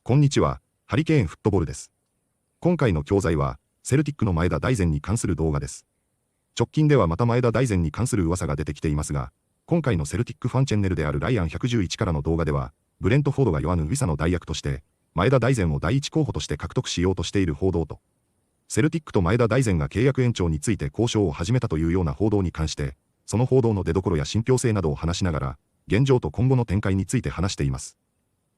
こんにちは、ハリケーンフットボールです。今回の教材は、セルティックの前田大然に関する動画です。直近ではまた前田大然に関する噂が出てきていますが、今回のセルティックファンチャンネルであるライアン111からの動画では、ブレントフォードがヨアヌ・ウィサの代役として、前田大然を第一候補として獲得しようとしている報道と、セルティックと前田大然が契約延長について交渉を始めたというような報道に関して、その報道の出所や信憑性などを話しながら、現状と今後の展開について話しています。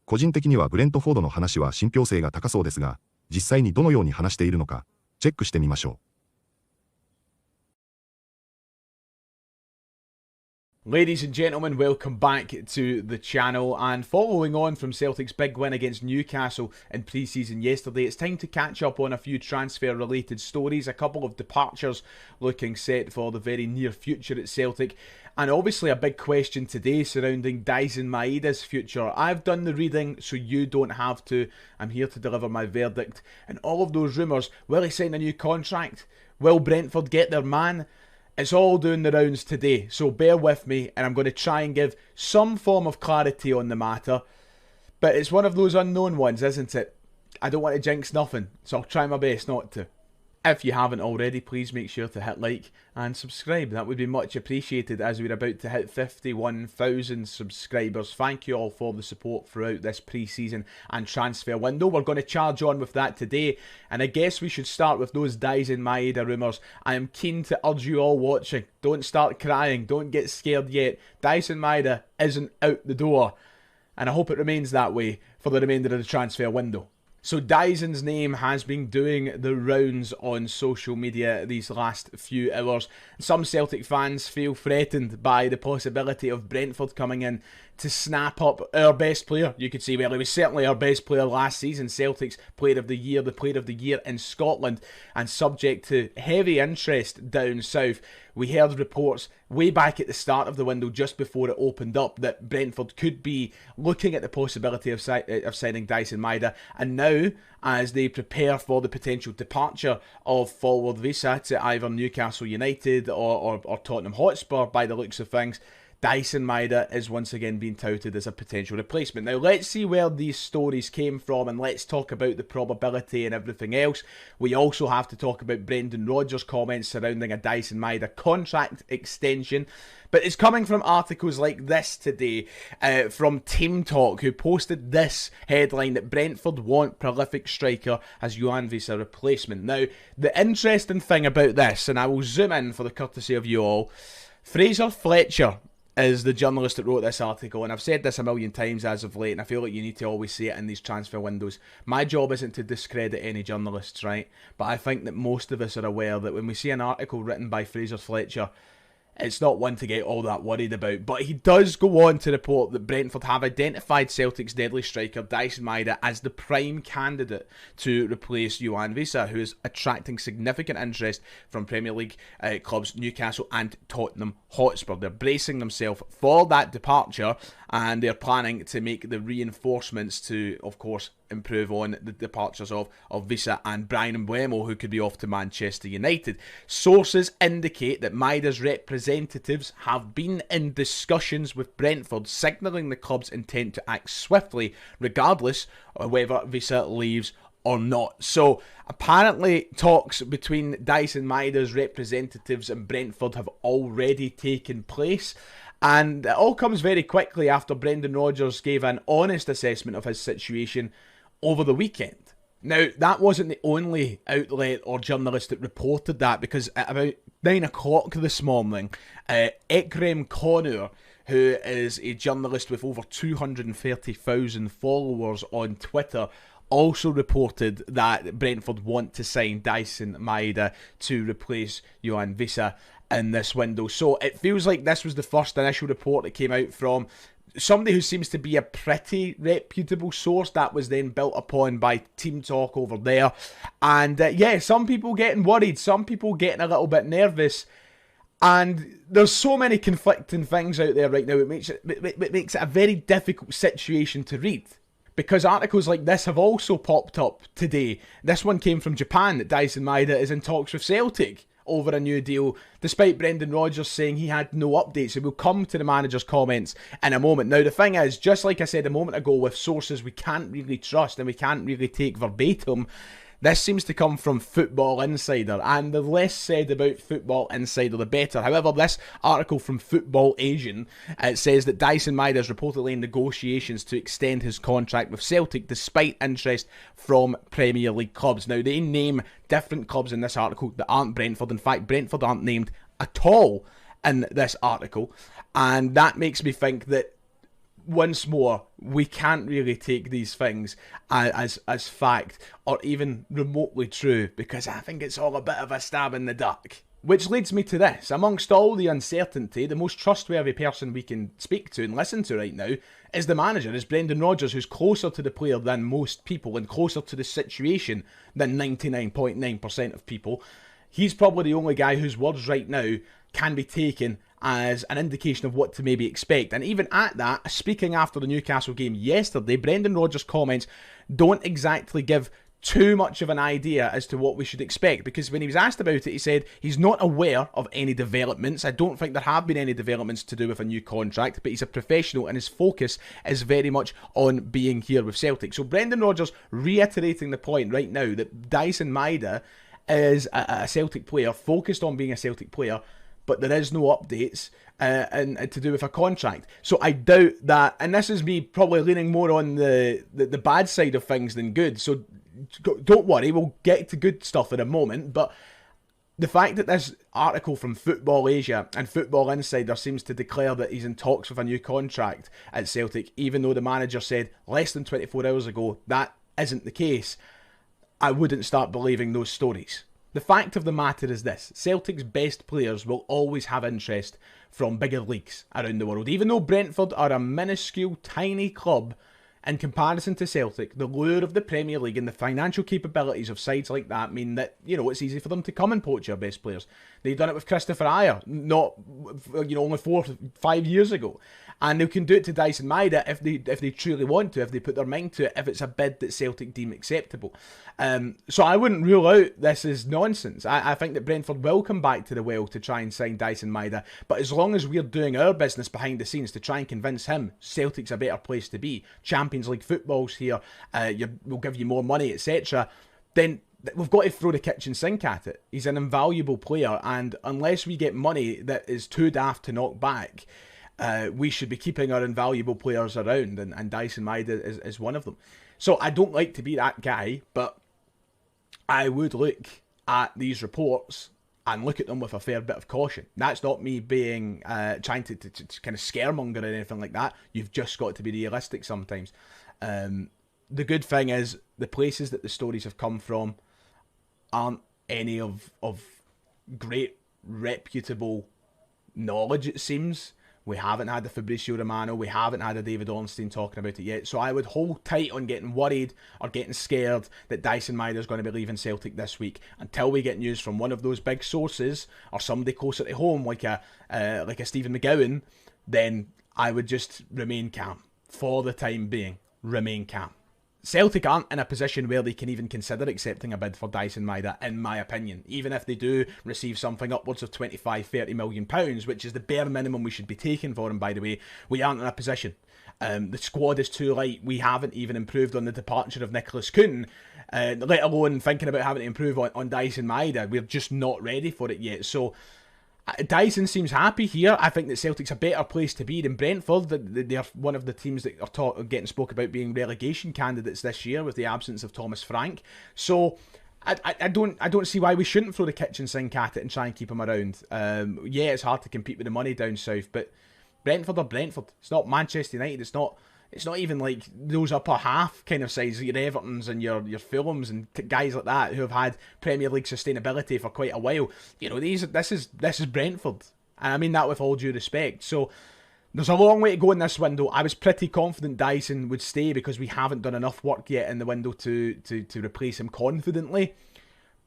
個人的にはブレントフォードの話は信憑性が高そうですが、実際にどのように話しているのか、チェックしてみましょう。Ladies and gentlemen, welcome back to the channel, and following on from Celtic's big win against Newcastle in pre-season yesterday, it's time to catch up on a few transfer related stories, a couple of departures looking set for the very near future at Celtic, and obviously a big question today surrounding Daizen Maeda's future. I've done the reading so you don't have to. I'm here to deliver my verdict, and all of those rumours, will he sign a new contract? Will Brentford get their man? It's all doing the rounds today, so bear with me, and I'm going to try and give some form of clarity on the matter. But it's one of those unknown ones, isn't it? I don't want to jinx nothing, so I'll try my best not to. If you haven't already, please make sure to hit like and subscribe. That would be much appreciated as we're about to hit 51,000 subscribers. Thank you all for the support throughout this pre-season and transfer window. We're going to charge on with that today, and I guess we should start with those Daizen Maeda rumours. I am keen to urge you all watching, don't start crying, don't get scared yet. Daizen Maeda isn't out the door, and I hope it remains that way for the remainder of the transfer window. So Daizen's name has been doing the rounds on social media these last few hours. Some Celtic fans feel threatened by the possibility of Brentford coming in to snap up our best player. You could say, well, he was certainly our best player last season, Celtic's player of the year, the player of the year in Scotland, and subject to heavy interest down south. We heard reports way back at the start of the window, just before it opened up, that Brentford could be looking at the possibility of signing Daizen Maeda, and now, as they prepare for the potential departure of forward Wissa to either Newcastle United or Tottenham Hotspur, by the looks of things, Daizen Maeda is once again being touted as a potential replacement. Now, let's see where these stories came from, and let's talk about the probability and everything else. We also have to talk about Brendan Rodgers' comments surrounding a Daizen Maeda contract extension. But it's coming from articles like this today, from Team Talk, who posted this headline that Brentford want prolific striker as Yoane Wissa replacement. Now, the interesting thing about this, and I will zoom in for the courtesy of you all, Fraser Fletcher is the journalist that wrote this article, and I've said this a million times as of late, and I feel like you need to always say it in these transfer windows. My job isn't to discredit any journalists, right? But I think that most of us are aware that when we see an article written by Fraser Fletcher, it's not one to get all that worried about. But he does go on to report that Brentford have identified Celtic's deadly striker Daizen Maeda as the prime candidate to replace Yoane Wissa, who is attracting significant interest from Premier League clubs Newcastle and Tottenham Hotspur. They're bracing themselves for that departure, and they're planning to make the reinforcements to, of course, improve on the departures of Wissa and Brian Mbeumo, who could be off to Manchester United. Sources indicate that Maeda's representatives have been in discussions with Brentford, signalling the club's intent to act swiftly, regardless of whether Wissa leaves or not. So apparently talks between Daizen Maeda's representatives and Brentford have already taken place. And it all comes very quickly after Brendan Rodgers gave an honest assessment of his situation over the weekend. Now, that wasn't the only outlet or journalist that reported that, because at about 9 o'clock this morning, Ekrem Konur, who is a journalist with over 230,000 followers on Twitter, also reported that Brentford want to sign Daizen Maeda to replace Yoane Wissa in this window. So it feels like this was the first initial report that came out from somebody who seems to be a pretty reputable source that was then built upon by Team Talk over there. And yeah, some people getting worried, some people getting a little bit nervous. And there's so many conflicting things out there right now. It makes it a very difficult situation to read, because articles like this have also popped up today. This one came from Japan, that Daizen Maeda is in talks with Celtic. over a new deal, despite Brendan Rodgers saying he had no updates. And we'll come to the manager's comments in a moment. Now, the thing is, just like I said a moment ago, with sources we can't really trust and we can't really take verbatim, this seems to come from Football Insider, and the less said about Football Insider, the better. However, this article from Football Asian, it says that Daizen Maeda is reportedly in negotiations to extend his contract with Celtic despite interest from Premier League clubs. Now, they name different clubs in this article that aren't Brentford. In fact, Brentford aren't named at all in this article, and that makes me think that once more, we can't really take these things as fact or even remotely true, because I think it's all a bit of a stab in the dark. Which leads me to this. Amongst all the uncertainty, the most trustworthy person we can speak to and listen to right now is the manager, is Brendan Rodgers, who's closer to the player than most people and closer to the situation than 99.9% of people. He's probably the only guy whose words right now can be taken as an indication of what to maybe expect. And even at that, speaking after the Newcastle game yesterday, Brendan Rodgers' comments don't exactly give too much of an idea as to what we should expect, because when he was asked about it, he said he's not aware of any developments. I don't think there have been any developments to do with a new contract, but he's a professional and his focus is very much on being here with Celtic. So Brendan Rodgers reiterating the point right now that Daizen Maeda is a Celtic player, focused on being a Celtic player, but there is no updates and to do with a contract. So I doubt that, and this is me probably leaning more on the bad side of things than good, so don't worry, we'll get to good stuff in a moment, but the fact that this article from Football Asia and Football Insider seems to declare that he's in talks with a new contract at Celtic, even though the manager said less than 24 hours ago that isn't the case, I wouldn't start believing those stories. The fact of the matter is this: Celtic's best players will always have interest from bigger leagues around the world. Even though Brentford are a minuscule, tiny club, in comparison to Celtic, the lure of the Premier League and the financial capabilities of sides like that mean that, you know, it's easy for them to come and poach your best players. They've done it with Christopher Ayer, not, you know, only 4 or 5 years ago. And they can do it to Daizen Maeda if they truly want to, if they put their mind to it, if it's a bid that Celtic deem acceptable. So I wouldn't rule out this is nonsense. I think that Brentford will come back to the well to try and sign Daizen Maeda, but as long as we're doing our business behind the scenes to try and convince him Celtic's a better place to be, Champions League football's here, we'll give you more money, etc., then we've got to throw the kitchen sink at it. He's an invaluable player, and unless we get money that is too daft to knock back, we should be keeping our invaluable players around, and Daizen Maeda is one of them. So I don't like to be that guy, but I would look at these reports and look at them with a fair bit of caution. That's not me being trying to kind of scaremonger or anything like that. You've just got to be realistic sometimes. The good thing is the places that the stories have come from aren't any of great reputable knowledge, it seems. We haven't had the Fabrizio Romano, we haven't had a David Ornstein talking about it yet, so I would hold tight on getting worried or getting scared that Daizen Maeda is going to be leaving Celtic this week until we get news from one of those big sources or somebody closer to home like a Stephen McGowan. Then I would just remain calm. For the time being, remain calm. Celtic aren't in a position where they can even consider accepting a bid for Daizen Maeda, in my opinion. Even if they do receive something upwards of £25-30 million, which is the bare minimum we should be taking for him, by the way, we aren't in a position. The squad is too light. We haven't even improved on the departure of Nicholas Kuhn, let alone thinking about having to improve on Daizen Maeda. We're just not ready for it yet. So Daizen seems happy here. I think that Celtic's a better place to be than Brentford. They're one of the teams that are getting spoke about being relegation candidates this year with the absence of Thomas Frank. So I don't see why we shouldn't throw the kitchen sink at it and try and keep him around. Yeah, it's hard to compete with the money down south, but Brentford are Brentford. It's not Manchester United. It's not even like those upper half kind of sides, your Evertons and your Fulhams and guys like that who have had Premier League sustainability for quite a while. You know, this is Brentford, and I mean that with all due respect. So there's a long way to go in this window. I was pretty confident Daizen would stay because we haven't done enough work yet in the window to replace him confidently.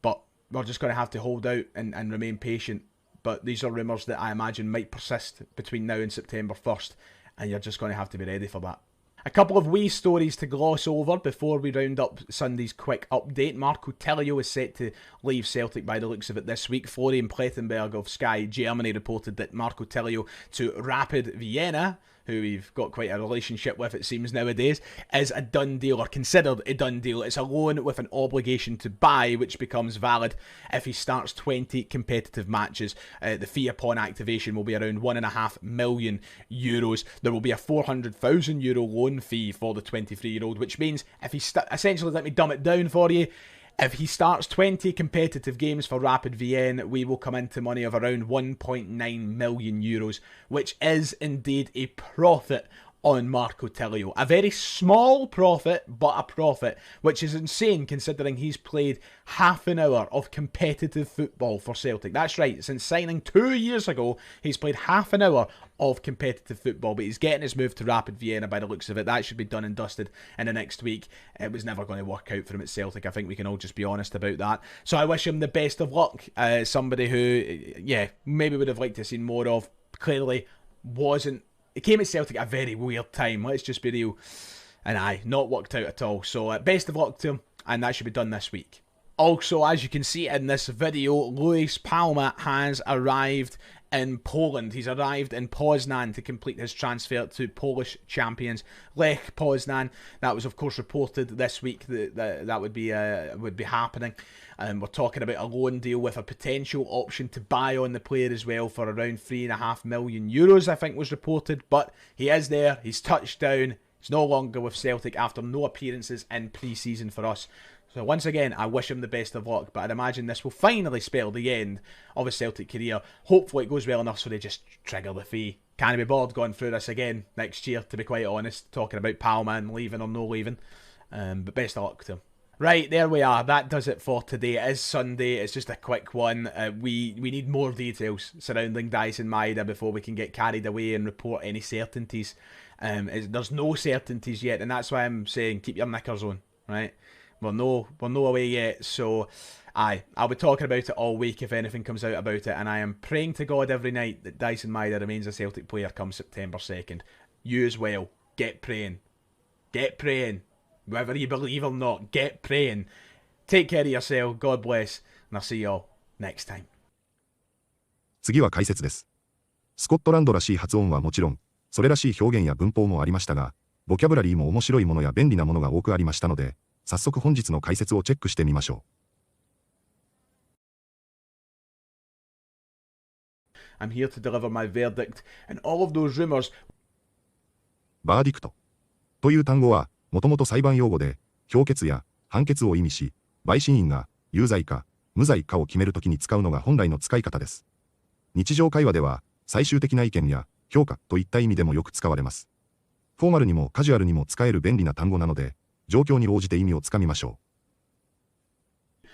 But we're just going to have to hold out and remain patient. But these are rumours that I imagine might persist between now and September 1st, and you're just going to have to be ready for that. A couple of wee stories to gloss over before we round up Sunday's quick update. Marco Tilio is set to leave Celtic by the looks of it this week. Florian Plettenberg of Sky Germany reported that Marco Tilio to Rapid Vienna, who we've got quite a relationship with, it seems nowadays, is a done deal, or considered a done deal. It's a loan with an obligation to buy, which becomes valid if he starts 20 competitive matches. The fee upon activation will be around €1.5 million. There will be a €400,000 loan fee for the 23-year-old, which means if he essentially, let me dumb it down for you, if he starts 20 competitive games for Rapid Vienna, we will come into money of around €1.9 million, which is indeed a profit on Marco Tilio. A very small profit, but a profit, which is insane considering he's played half an hour of competitive football for Celtic. That's right, since signing 2 years ago, he's played half an hour of competitive football, but he's getting his move to Rapid Vienna by the looks of it. That should be done and dusted in the next week. It was never going to work out for him at Celtic. I think we can all just be honest about that. So I wish him the best of luck. Somebody who, yeah, maybe would have liked to have seen more of. Clearly wasn't. It came at Celtic at a very weird time, let's just be real. And not worked out at all. So best of luck to him, and that should be done this week. Also, as you can see in this video, Luis Palma has arrived in Poland. He's arrived in Poznan to complete his transfer to Polish champions Lech Poznan. That was, of course, reported this week that would be happening. We're talking about a loan deal with a potential option to buy on the player as well for around €3.5 million, I think was reported. But he is there. He's touched down. He's no longer with Celtic after no appearances in pre-season for us. So once again, I wish him the best of luck, but I'd imagine this will finally spell the end of his Celtic career. Hopefully it goes well enough so they just trigger the fee. Can't be bothered going through this again next year, to be quite honest, talking about Palma and leaving or no leaving. But best of luck to him. Right, there we are. That does it for today. It is Sunday. It's just a quick one. We need more details surrounding Dyson Maeda before we can get carried away and report any certainties. There's no certainties yet, and that's why I'm saying keep your knickers on, right? We're no away yet, so I'll be talking about it all week if anything comes out about it, and I am praying to God every night that Dyson Maeda remains a Celtic player come September 2nd. You as well. Get praying. Get praying. Whether you believe or not, get praying. Take care of yourself. God bless. And I'll see you all next time. 次は解説です。スコットランドらしい発音はもちろん、それらしい表現や文法もありましたが、ボキャブラリーも面白いものや便利なものが多くありましたので、早速本日の解説をチェックしてみましょう。I'm here to deliver my verdict, and all of those rumours. バーディクトという単語は、もともと裁判用語で、評決や判決を意味し、陪審員が有罪か無罪かを決めるときに使うのが本来の使い方です。日常会話では、最終的な意見や評価といった意味でもよく使われます。フォーマルにもカジュアルにも使える便利な単語なので、状況に応じて意味をつかみましょう。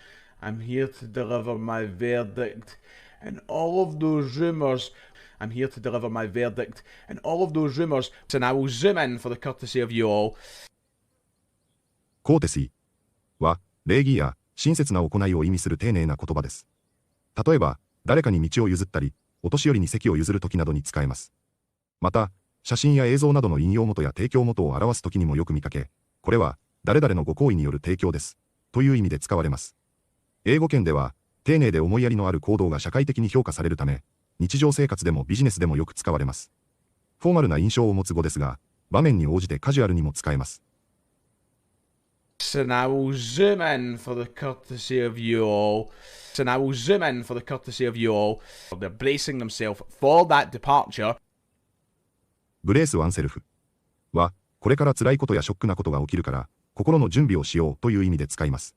I'm here to deliver my verdict, and all of those rumours. I'm here to deliver my verdict, and all of those rumours. And I will zoom in for the courtesy of you all. コーテシーは、礼儀や親切な行いを意味する丁寧な言葉です。例えば、誰かに道を譲ったり、お年寄りに席を譲るときなどに使えます。また、写真や映像などの引用元や提供元を表すときにもよく見かけ、これは、誰々のご好意による提供です。という意味で使われます。英語圏では、丁寧で思いやりのある行動が社会的に評価されるため、日常生活でもビジネスでもよく使われます。フォーマルな印象を持つ語ですが、場面に応じてカジュアルにも使えます。And I will zoom in for the courtesy of you all. And I will zoom in for the courtesy of you all. They're bracing themselves for that departure. ブレースワンセルフは、これから辛いことやショックなことが起きるから、心の準備をしようという意味で使います。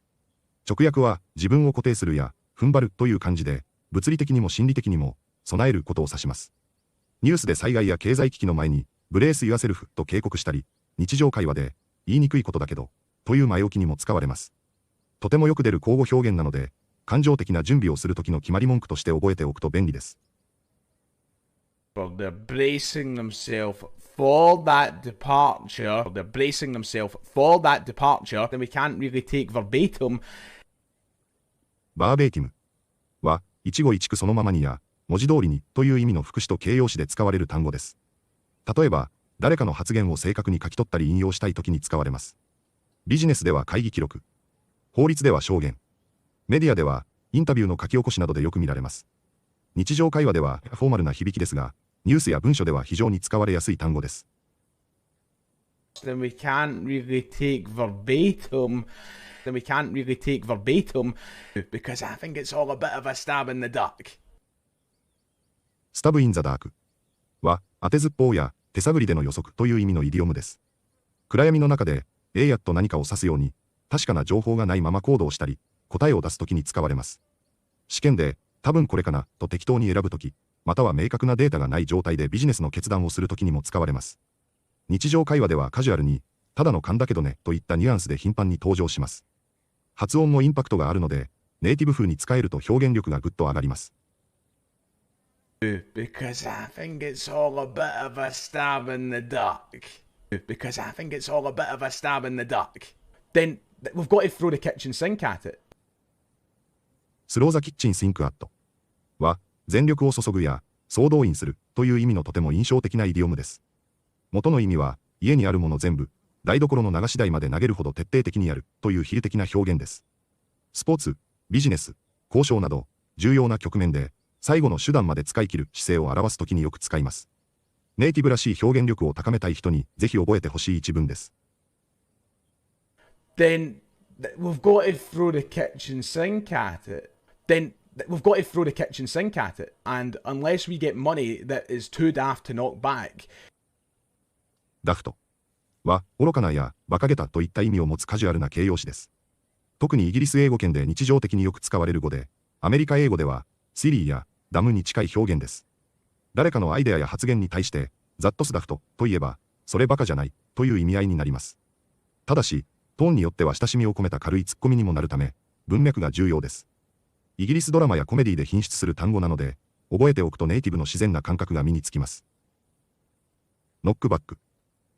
直訳は、自分を固定するや、踏ん張るという漢字で、物理的にも心理的にも、備えることを指します。ニュースで災害や経済危機の前に、ブレースユアセルフと警告したり、日常会話で、言いにくいことだけど、という前置きにも使われます。とてもよく出る口語表現なので、感情的な準備をするときの決まり文句として覚えておくと便利です。Well, they're bracing themselves for that departure. They're bracing themselves for that departure. Then we can't really take verbatim. バーベーティムは、一語一句そのままにや、文字通りにという意味の副詞と形容詞で使われる単語です。例えば、誰かの発言を正確に書き取ったり引用したいときに使われます。ビジネスでは会議記録。法律では証言。メディアではインタビューの書き起こしなどでよく見られます。日常会話ではフォーマルな響きですが、ニュースや文書では非常に使われやすい単語です。Then we can't really take verbatim. Because I think it's all a bit of a stab in the dark. スタブ・イン・ザ・ダークは当てずっぽうや手探りでの予測という意味のイディオムです。暗闇の中でやっと何かを指すように確かな情報がないまま行動したり答えを出すときに使われます。試験で多分これかなと適当に選ぶとき、または明確なデータがない状態でビジネスの決断をするときにも使われます。日常会話ではカジュアルにただの勘だけどねといったニュアンスで頻繁に登場します。発音もインパクトがあるのでネイティブ風に使えると表現力がぐっと上がります。Because I think it's all a bit of a stab in the dark. Because I think it's all a bit of a stab in the dark. Then we've got to throw the kitchen sink at it. スローザキッチンシンクアットは全力を注ぐや総動員するという意味のとても印象的なイディオムです。元の意味は家にあるもの全部、台所の流し台まで投げるほど徹底的にやるという比喩的な表現です。スポーツ、ビジネス、交渉など重要な局面で最後の手段まで使い切る姿勢を表すときによく使います。ネイティブらしい表現力を高めたい人にぜひ覚えてほしい一文です。Then we've got to throw the kitchen sink at it. Then we've got to throw the kitchen sink at it. And unless we get money that is too daft to knock back. ダフトは愚かなや馬鹿げたといった意味を持つカジュアルな形容詞です。特にイギリス英語圏で日常的によく使われる語で、アメリカ英語ではシリーやダムに近い表現です。誰かのアイデアや発言に対してザットスダフトといえばそれバカじゃないという意味合いになります。ただしトーンによっては親しみを込めた軽いツッコミにもなるため文脈が重要です。イギリスドラマやコメディで品質する単語なので覚えておくとネイティブの自然な感覚が身につきます。ノックバック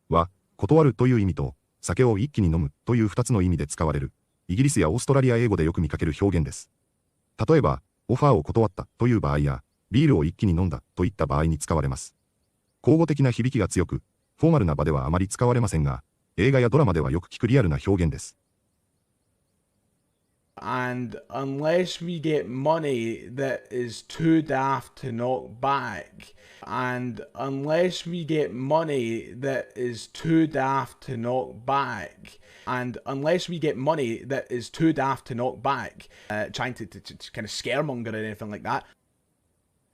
は断るという意味と酒を一気に飲むという2つの意味で使われるイギリスやオーストラリア英語でよく見かける表現です。例えばオファーを断ったという場合やビールを一気に飲んだといった場合に使われます。口語的な響きが強くフォーマルな場ではあまり使われませんが映画やドラマではよく聞くリアルな表現です。And unless we get money that is too daft to knock back, and unless we get money that is too daft to knock back, and unless we get money that is too daft to knock back, trying to kind of scaremonger or anything like that.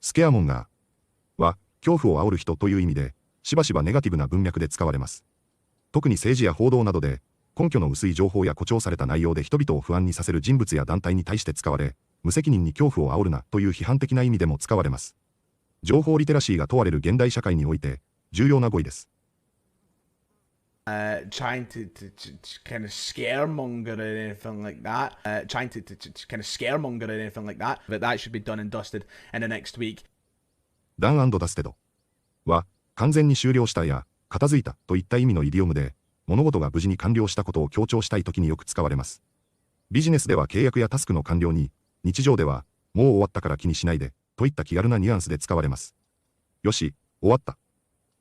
スケアモンガーは恐怖を煽る人という意味でしばしばネガティブな文脈で使われます。特に政治や報道などで根拠の薄い情報や誇張された内容で人々を不安にさせる人物や団体に対して使われ、無責任に恐怖を煽るなという批判的な意味でも使われます。情報リテラシーが問われる現代社会において重要な語彙です。Trying to kind of scaremonger or anything like that. Trying to kind of scaremonger or anything like that. But that should be done and dusted in the next week. ダン&ダステドは完全に終了したや片付いたといった意味のイディオムで、物事が無事に完了したことを強調したいときによく使われます。ビジネスでは契約やタスクの完了に、日常ではもう終わったから気にしないでといった気軽なニュアンスで使われます。よし、終わった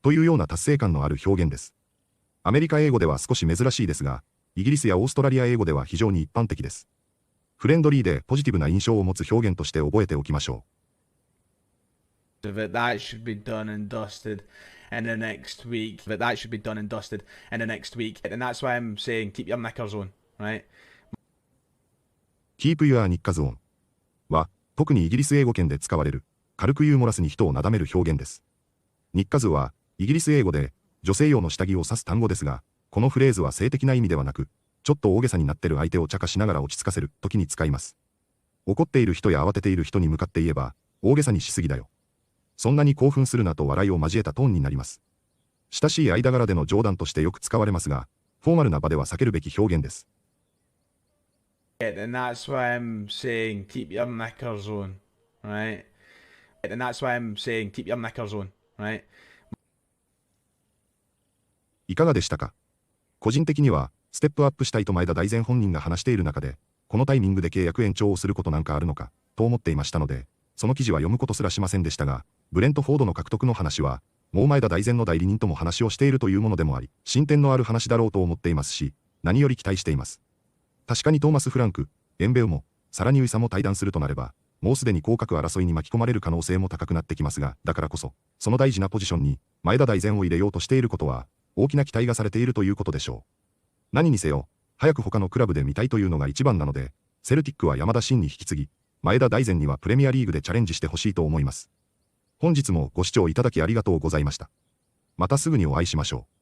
というような達成感のある表現です。アメリカ英語では少し珍しいですが、イギリスやオーストラリア英語では非常に一般的です。フレンドリーでポジティブな印象を持つ表現として覚えておきましょう。But that should be done and dusted in the next week. But that should be done and dusted in the next week. And that's why I'm saying keep your knickers on, right? Keep your knickers on は特にイギリス英語圏で使われる軽くユーモラスに人をなだめる表現です。ニッカズはイギリス英語で女性用の下着を指す単語ですが、このフレーズは性的な意味ではなく、ちょっと大げさになってる相手を茶化しながら落ち着かせる時に使います。怒っている人や慌てている人に向かって言えば、大げさにしすぎだよ。そんなに興奮するなと笑いを交えたトーンになります。親しい間柄での冗談としてよく使われますが、フォーマルな場では避けるべき表現です。And that's why I'm saying keep your knickers on, right? And that's why I'm saying keep your knickers on, right? いかがでしたか？個人的には、ステップアップしたいと前田大然本人が話している中で、このタイミングで契約延長をすることなんかあるのか、と思っていましたので、その記事は読むことすらしませんでしたが、ブレントフォードの獲得の話は、もう前田大然の代理人とも話をしているというものでもあり、進展のある話だろうと思っていますし、何より期待しています。確かにトーマス・フランク、エンベウも、さらにウィサも対談するとなれば、もうすでに降格争いに巻き込まれる可能性も高くなってきますが、だからこそ、その大事なポジションに、前田大然を入れようとしていることは、大きな期待がされているということでしょう。何にせよ、早く他のクラブで見たいというのが一番なので、セルティックは山田真に引き継ぎ、前田大然にはプレミアリーグでチャレンジしてほしいと思います。本日もご視聴いただきありがとうございました。またすぐにお会いしましょう。